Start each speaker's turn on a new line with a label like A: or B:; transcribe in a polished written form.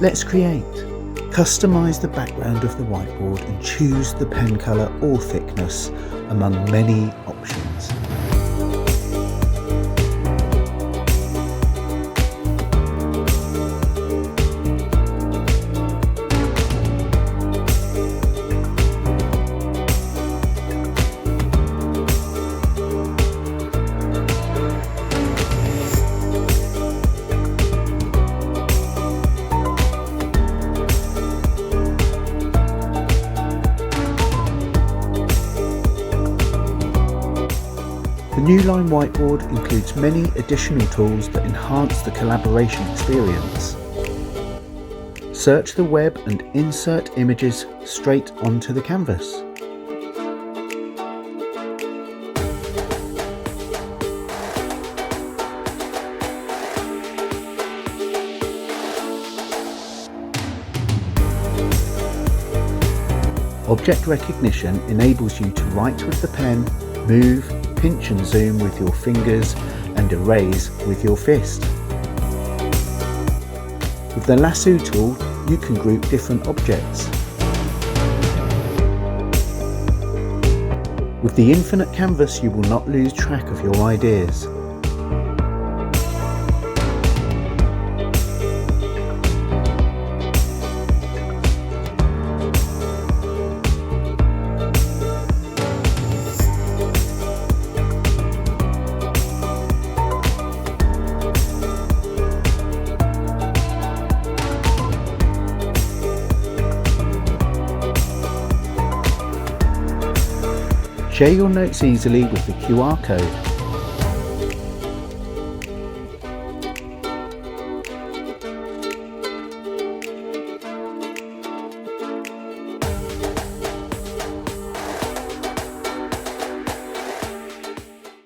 A: Let's create. Customize the background of the whiteboard and choose the pen colour or thickness among many options. The Newline Whiteboard includes many additional tools that enhance the collaboration experience. Search the web and insert images straight onto the canvas. Object recognition enables you to write with the pen, move, pinch and zoom with your fingers and erase with your fist. With the Lasso tool, you can group different objects. With the infinite canvas, you will not lose track of your ideas. Share your notes easily with the QR code.